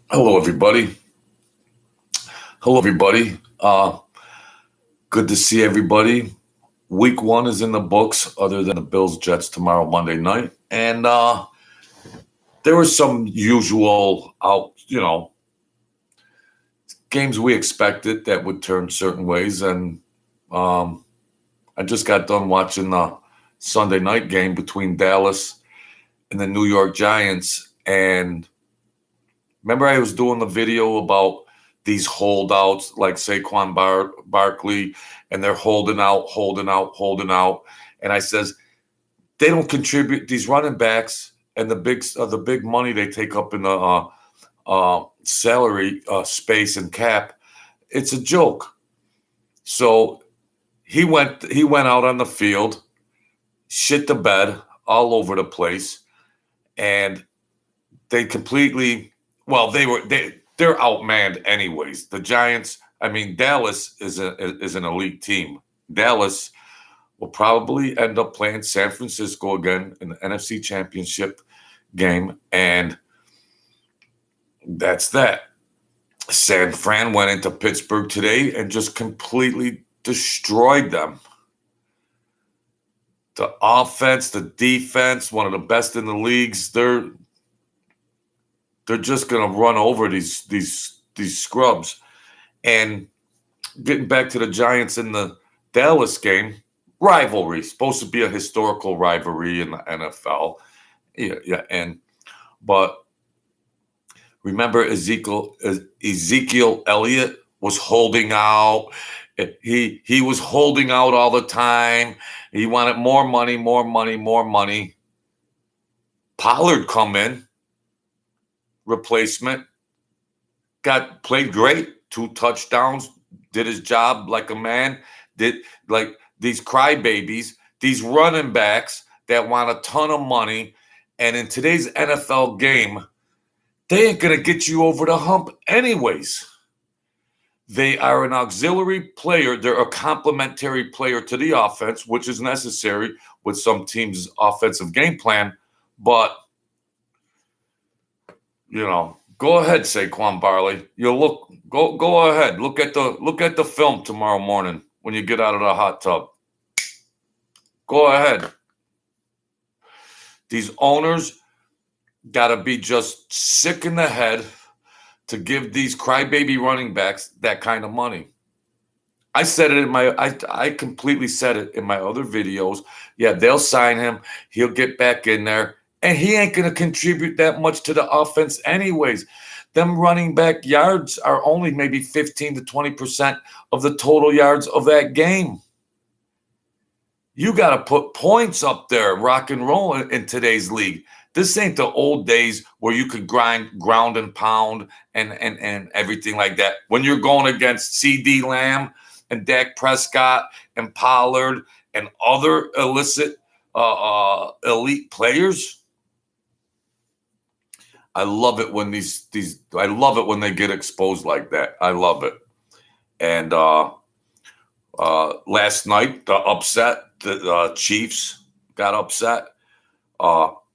Hello, everybody. Hello, everybody. Good to see everybody. Week one is in the books, other than the Bills Jets tomorrow, Monday night, and there were some usual games we expected that would turn certain ways, and um, I just got done watching the Sunday night game between Dallas and the New York Giants, and remember I was doing the video about these holdouts like Saquan Barkley, and they're holding out, and I says they don't contribute. These running backs and the big money they take up in the salary space and cap, it's a joke. So he went out on the field, shit the bed all over the place, and they completely they're outmanned anyways. The Giants, I mean Dallas is an elite team. Dallas will probably end up playing San Francisco again in the NFC Championship game, and that's that. San Fran went into Pittsburgh today and just completely destroyed them. The offense, the defense, one of the best in the leagues. They're just going to run over these scrubs. And getting back to the Giants in the Dallas game, rivalry, supposed to be a historical rivalry in the NFL. But remember Ezekiel Elliot was holding out. He was holding out all the time. He wanted more money. Pollard come in, replacement, played great, 2 touchdowns, did his job like a man, did like these crybabies, these running backs that want a ton of money, and in today's NFL game, they ain't gonna get you over the hump anyways. They are an auxiliary player. They're a complementary player to the offense, which is necessary with some teams' offensive game plan. But go ahead, Saquon Barkley. Go ahead. Look at the film tomorrow morning when you get out of the hot tub. Go ahead. These owners got to be just sick in the head to give these crybaby running backs that kind of money. I said it I completely said it in my other videos. Yeah, they'll sign him. He'll get back in there. And he ain't going to contribute that much to the offense anyways. Them running back yards are only maybe 15 to 20% of the total yards of that game. You got to put points up there, rock and roll in today's league. This ain't the old days where you could ground and pound and everything like that. When you're going against CD Lamb and Dak Prescott and Pollard and other elite players, I love it when I love it when they get exposed like that. I love it. And last night, the Chiefs got upset.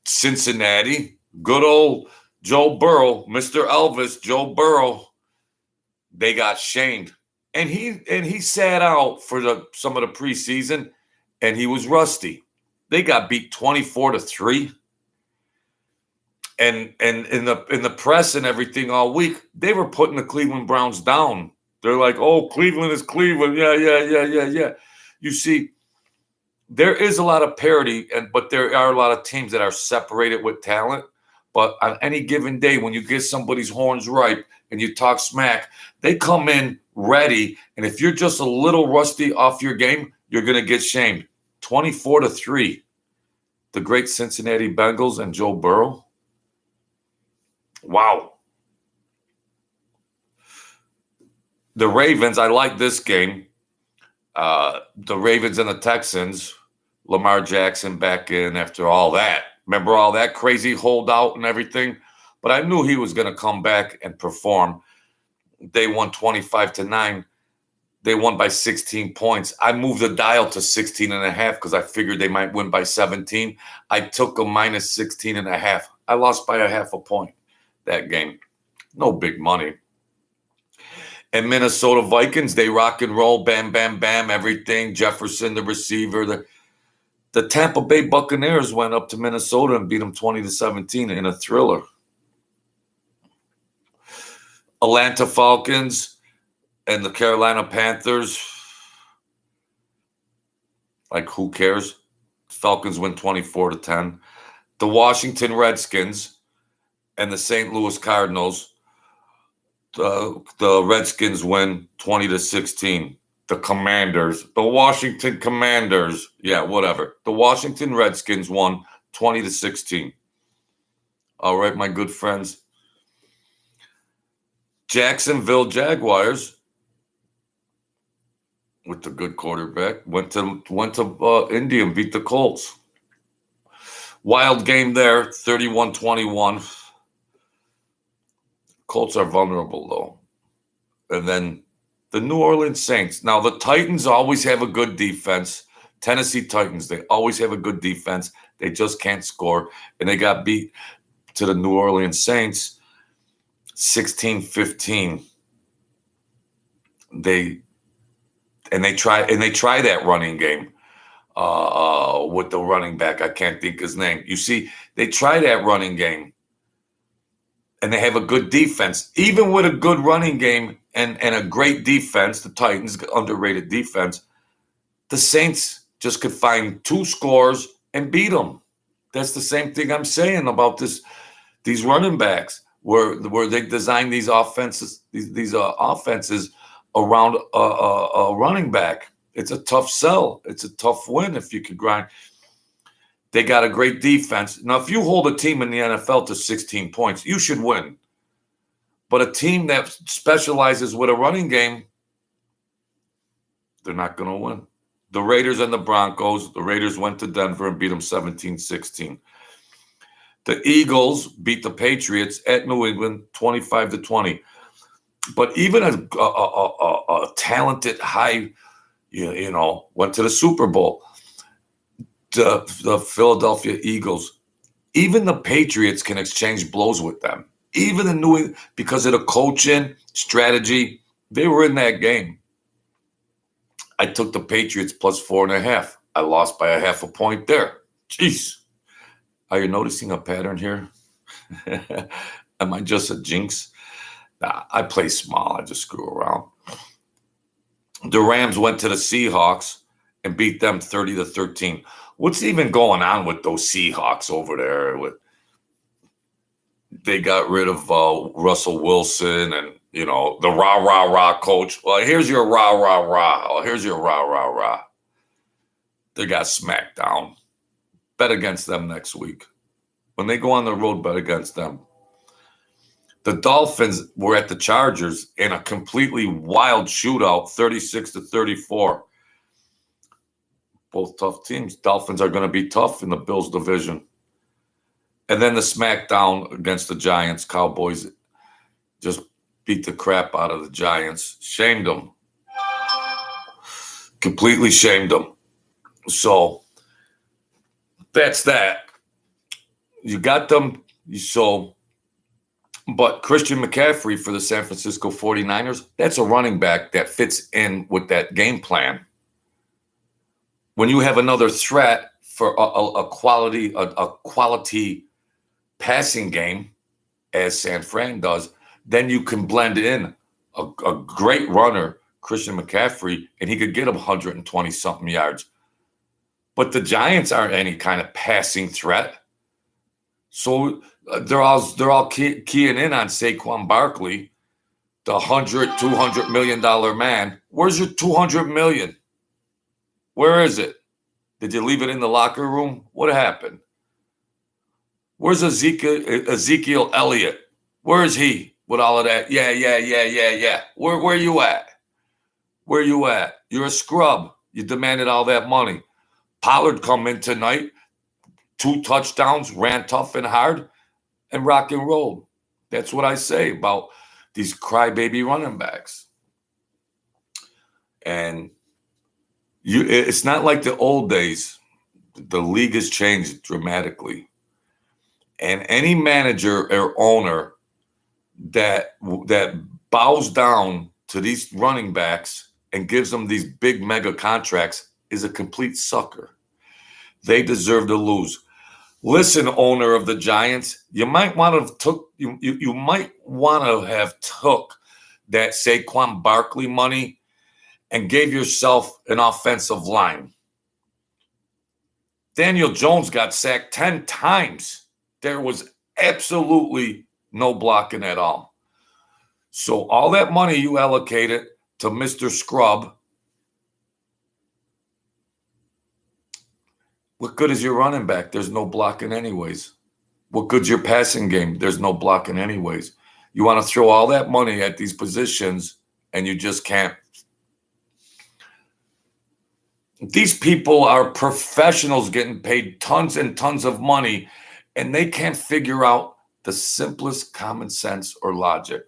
Cincinnati, good old Joe Burrow, Mr. Elvis, Joe Burrow, they got shamed. And he sat out for some of the preseason, and he was rusty. They got beat 24-3. And in the press and everything all week, they were putting the Cleveland Browns down. They're like, oh, Cleveland is Cleveland. Yeah. You see, there is a lot of parity, but there are a lot of teams that are separated with talent. But on any given day, when you get somebody's horns ripe and you talk smack, they come in ready. And if you're just a little rusty off your game, you're going to get shamed. 24-3. The great Cincinnati Bengals and Joe Burrow. Wow. The Ravens, I like this game. The Ravens and the Texans, Lamar Jackson back in after all that. Remember all that crazy holdout and everything? But I knew he was going to come back and perform. They won 25-9. They won by 16 points. I moved the dial to 16.5 because I figured they might win by 17. I took a minus 16.5. I lost by a half a point that game. No big money. And Minnesota Vikings, they rock and roll, bam, bam, bam, everything. Jefferson, the receiver. The Tampa Bay Buccaneers went up to Minnesota and beat them 20-17 in a thriller. Atlanta Falcons and the Carolina Panthers. Like, who cares? Falcons win 24-10. The Washington Redskins and the St. Louis Cardinals. The Redskins win 20-16. The Commanders, the Washington Commanders, yeah, whatever. The Washington Redskins won 20-16. All right, my good friends. Jacksonville Jaguars, with the good quarterback, went to Indy and beat the Colts. Wild game there, 31-21. Colts are vulnerable, though. And then the New Orleans Saints. Now, the Titans always have a good defense. Tennessee Titans, they always have a good defense. They just can't score. And they got beat to the New Orleans Saints 16-15. They try that running game with the running back. I can't think his name. You see, they try that running game. And they have a good defense. Even with a good running game and a great defense, the Titans, underrated defense, the Saints just could find 2 scores and beat them. That's the same thing I'm saying about these running backs, where they design these offenses, these offenses around a running back. It's a tough sell. It's a tough win if you could grind. They got a great defense. Now, if you hold a team in the NFL to 16 points, you should win. But a team that specializes with a running game, they're not going to win. The Raiders and the Broncos, the Raiders went to Denver and beat them 17-16. The Eagles beat the Patriots at New England 25-20. But even a talented, high, went to the Super Bowl. The Philadelphia Eagles, even the Patriots can exchange blows with them. Even the New England, because of the coaching strategy, they were in that game. I took the Patriots plus 4.5. I lost by 0.5 point there. Jeez. Are you noticing a pattern here? Am I just a jinx? Nah, I play small. I just screw around. The Rams went to the Seahawks and beat them 30-13. What's even going on with those Seahawks over there? They got rid of Russell Wilson and, the rah-rah-rah coach. Well, here's your rah-rah-rah. Oh, here's your rah-rah-rah. They got smacked down. Bet against them next week. When they go on the road, bet against them. The Dolphins were at the Chargers in a completely wild shootout, 36-34. Both tough teams. Dolphins are going to be tough in the Bills division. And then the smackdown against the Giants. Cowboys just beat the crap out of the Giants. Shamed them. Completely shamed them. So that's that. You got them. But Christian McCaffrey for the San Francisco 49ers, that's a running back that fits in with that game plan. When you have another threat for a quality passing game, as San Fran does, then you can blend in a great runner, Christian McCaffrey, and he could get him 120-something yards. But the Giants aren't any kind of passing threat. So they're all keying in on Saquon Barkley, the $200 million man. Where's your $200 million? Where is it? Did you leave it in the locker room? What happened? Where's Ezekiel Elliot? Where is he with all of that? Yeah. Where you at? Where you at? You're a scrub. You demanded all that money. Pollard come in tonight, 2 touchdowns, ran tough and hard, and rock and roll. That's what I say about these crybaby running backs. And it's not like the old days. The league has changed dramatically. And any manager or owner that bows down to these running backs and gives them these big mega contracts is a complete sucker. They deserve to lose. Listen, owner of the Giants, you might want to have took that Saquon Barkley money and gave yourself an offensive line. Daniel Jones got sacked 10 times. There was absolutely no blocking at all. So all that money you allocated to Mr. Scrub, what good is your running back? There's no blocking anyways. What good's your passing game? There's no blocking anyways. You want to throw all that money at these positions and you just can't. These people are professionals getting paid tons and tons of money, and they can't figure out the simplest common sense or logic.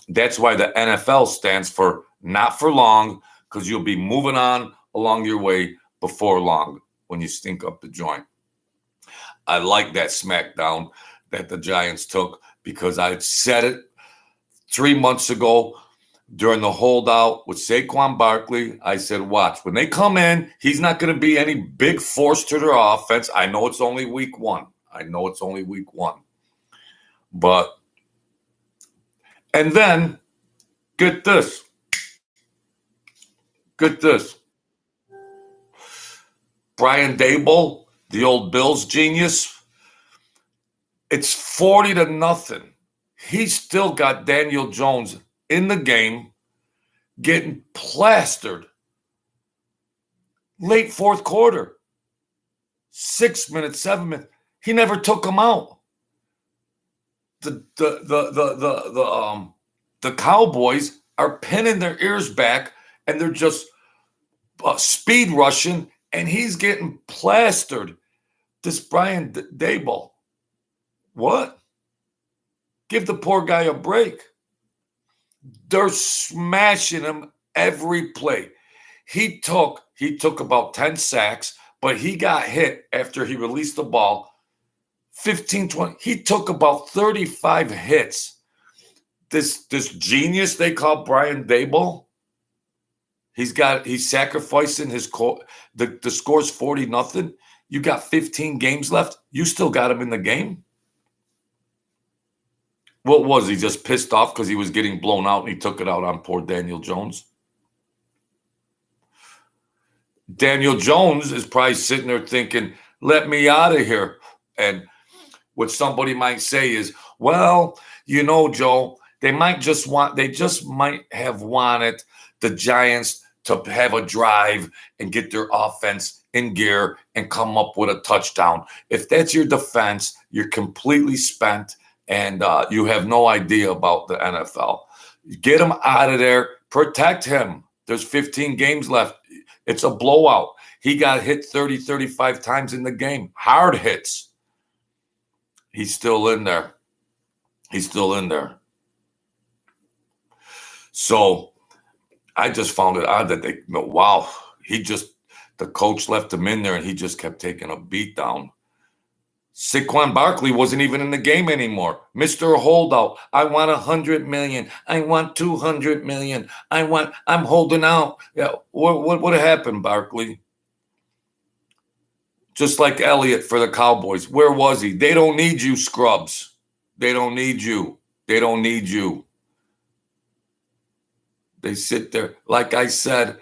That's why the NFL stands for not for long, because you'll be moving on along your way before long when you stink up the joint. I like that smackdown that the Giants took because I said it 3 months ago during the holdout with Saquon Barkley. I said, watch, when they come in, he's not going to be any big force to their offense. I know it's only week one. But, and then, get this. Brian Daboll, the old Bills genius, it's 40-0. He's still got Daniel Jones in the game getting plastered late fourth quarter. 6 minutes, 7 minutes. He never took him out. The Cowboys are pinning their ears back and they're just speed rushing, and he's getting plastered. This Brian Daboll. What? Give the poor guy a break. They're smashing him every play. He took about 10 sacks, but he got hit after he released the ball. 15, 20. He took about 35 hits. This genius they call Brian Daboll, he's sacrificing his the score's 40-0. You got 15 games left. You still got him in the game. What was he, just pissed off because he was getting blown out and he took it out on poor Daniel Jones? Daniel Jones is probably sitting there thinking, let me out of here. And what somebody might say is, well, you know, Joe, they just might have wanted the Giants to have a drive and get their offense in gear and come up with a touchdown. If that's your defense, you're completely spent and you have no idea about the NFL. Get him out of there. Protect him. There's 15 games left. It's a blowout. He got hit 30, 35 times in the game. Hard hits. He's still in there. So I just found it odd that the coach left him in there and he just kept taking a beat down. Saquon Barkley wasn't even in the game anymore. Mr. Holdout. I want $100 million. I want $200 million. I'm holding out. Yeah. What happened, Barkley? Just like Elliot for the Cowboys. Where was he? They don't need you, scrubs. They don't need you. They sit there. Like I said,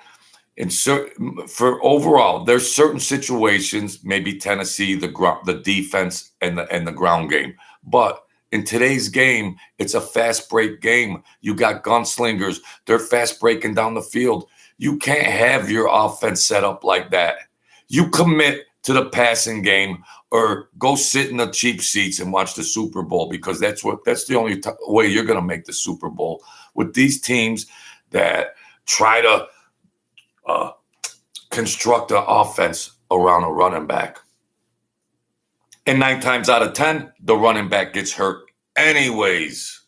for overall, there's certain situations, maybe Tennessee, the defense and the ground game. But in today's game, it's a fast break game. You got gunslingers. They're fast breaking down the field. You can't have your offense set up like that. You commit to the passing game or go sit in the cheap seats and watch the Super Bowl, because that's the only way you're going to make the Super Bowl with these teams that try to construct an offense around a running back. And 9 times out of 10, the running back gets hurt anyways.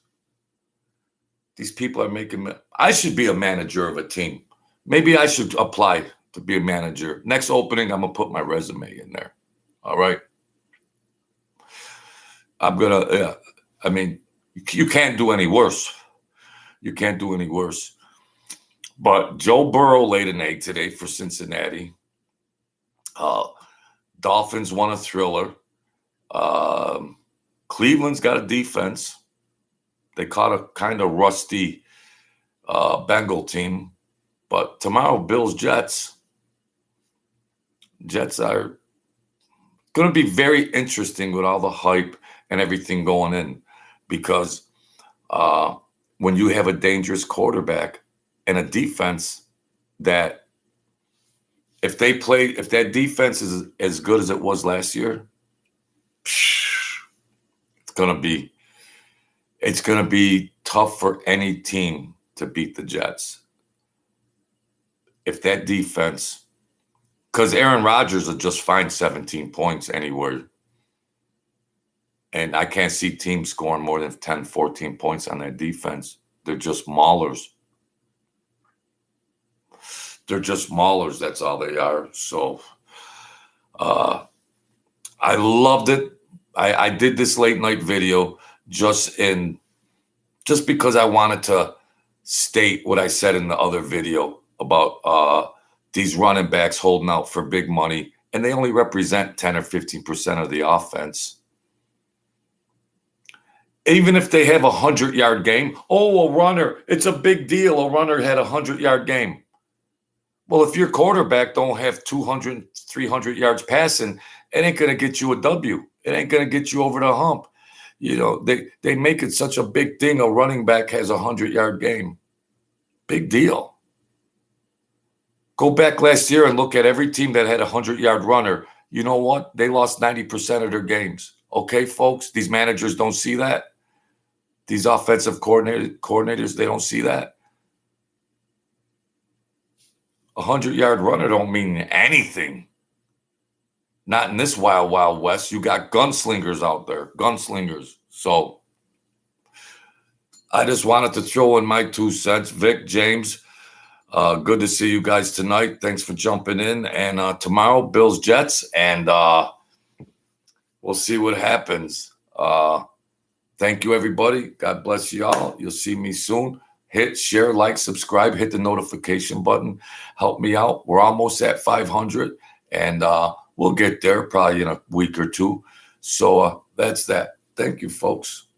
These people are making I should be a manager of a team. Maybe I should apply to be a manager. Next opening, I'm going to put my resume in there. All right. You can't do any worse. You can't do any worse. But Joe Burrow laid an egg today for Cincinnati. Dolphins won a thriller. Cleveland's got a defense. They caught a kind of rusty Bengal team. But tomorrow, Bills, Jets. Jets are going to be very interesting with all the hype and everything going in, because when you have a dangerous quarterback and a defense that if that defense is as good as it was last year, it's going to be tough for any team to beat the Jets. If that defense, because Aaron Rodgers will just find 17 points anywhere. And I can't see teams scoring more than 10, 14 points on that defense. They're just maulers. That's all they are. So I loved it. I did this late night video just because I wanted to state what I said in the other video about these running backs holding out for big money, and they only represent 10 or 15% of the offense. Even if they have a 100-yard game, a runner, it's a big deal. A runner had a 100-yard game. Well, if your quarterback don't have 200, 300 yards passing, it ain't going to get you a W. It ain't going to get you over the hump. They make it such a big thing. A running back has a 100-yard game. Big deal. Go back last year and look at every team that had a 100-yard runner. You know what? They lost 90% of their games. Okay, folks? These managers don't see that. These offensive coordinators, they don't see that. A 100-yard runner don't mean anything. Not in this wild, wild west. You got gunslingers out there. Gunslingers. So I just wanted to throw in my 2 cents. Vic, James, good to see you guys tonight. Thanks for jumping in. And tomorrow, Bills, Jets. And we'll see what happens. Thank you, everybody. God bless you all. You'll see me soon. Hit, share, like, subscribe. Hit the notification button. Help me out. We're almost at 500. And we'll get there probably in a week or two. So that's that. Thank you, folks.